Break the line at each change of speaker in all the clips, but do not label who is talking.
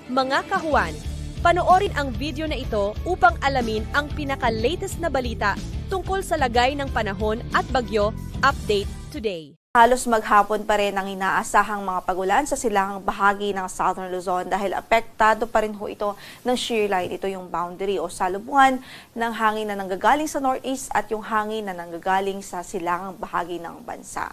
Mga kahuan, panoorin ang video na ito upang alamin ang pinaka-latest na balita tungkol sa lagay ng panahon at bagyo. Update today.
Halos maghapon pa rin ang inaasahang mga pagulan sa silangang bahagi ng Southern Luzon dahil apektado pa rin ho ito ng shear line. Ito yung boundary o salubungan ng hangin na nanggagaling sa northeast at yung hangin na nanggagaling sa silangang bahagi ng bansa.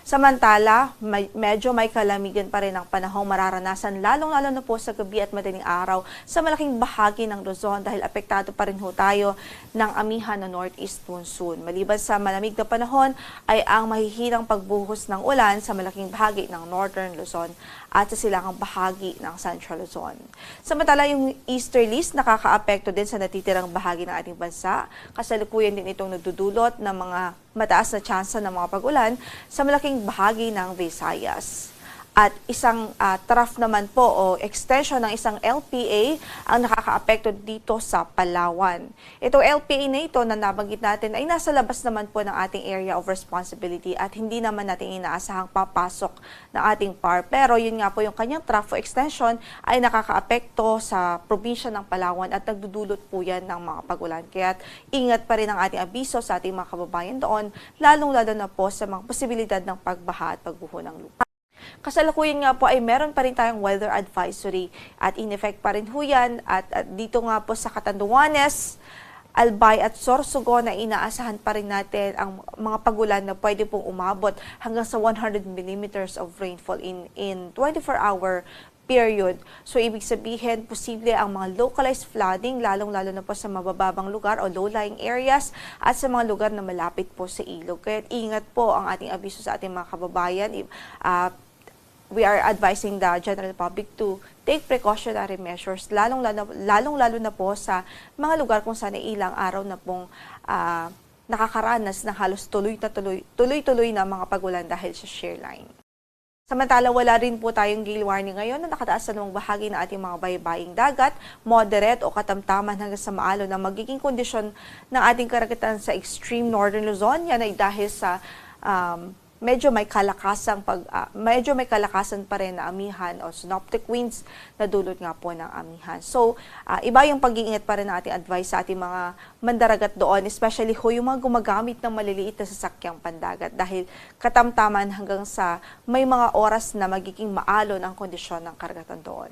Samantala, medyo may kalamigan pa rin ang panahong mararanasan lalong-lalo na po sa gabi at madaling araw sa malaking bahagi ng Luzon dahil apektado pa rin ho tayo ng amihan na northeast monsoon. Maliban sa malamig na panahon ay ang mahihinang pagbuhos ng ulan sa malaking bahagi ng northern Luzon at sa silangang bahagi ng central Luzon. Samantala, yung easterlies nakakaapekto din sa natitirang bahagi ng ating bansa. Kasalukuyan din itong nagdudulot ng mga mataas na tsansa ng mga pag-ulan sa malaking bahagi ng Visayas. At isang trough naman po o extension ng isang LPA ang nakakaapekto dito sa Palawan. Itong LPA na ito na nabanggit natin ay nasa labas naman po ng ating area of responsibility at hindi naman natin inaasahang papasok ng ating PAR. Pero yun nga po yung kanyang trough o extension ay nakakaapekto sa probinsya ng Palawan at nagdudulot po yan ng mga pag-ulan. Kaya ingat pa rin ang ating abiso sa ating mga kababayan doon, lalong-lalo na po sa mga posibilidad ng pagbaha at pagbuho ng lupa. Kasalukuyan nga po ay meron pa rin tayong weather advisory at in effect pa rin ho yan at dito nga po sa Catanduanes, Albay at Sorsogon na inaasahan pa rin natin ang mga pagulan na pwede pong umabot hanggang sa 100 millimeters of rainfall in 24-hour period. So, ibig sabihin, posible ang mga localized flooding, lalong-lalo na po sa mabababang lugar o low-lying areas at sa mga lugar na malapit po sa ilog. Kaya ingat po ang ating abiso sa ating mga kababayan. We are advising the general public to take precautionary measures, lalong-lalo na po sa mga lugar kung saan ilang araw na pong nakakaranas ng halos tuloy-tuloy na mga pagulan dahil sa shear line. Samantala, wala rin po tayong gale warning ngayon na nakataas sa namang bahagi ng ating mga baybaying dagat, moderate o katamtaman hanggang sa maalon na magiging kondisyon ng ating karagatan sa extreme northern Luzon. Yan ay dahil sa medyo may kalakasan pa rin na amihan o synoptic winds na dulot nga po ng amihan. So, iba yung pag-iingat pa rin ng ating advice sa ating mga mandaragat doon, especially ho yung mga gumagamit ng maliliit na sasakyang pandagat dahil katamtaman hanggang sa may mga oras na magiging maalon ang kondisyon ng karagatan doon.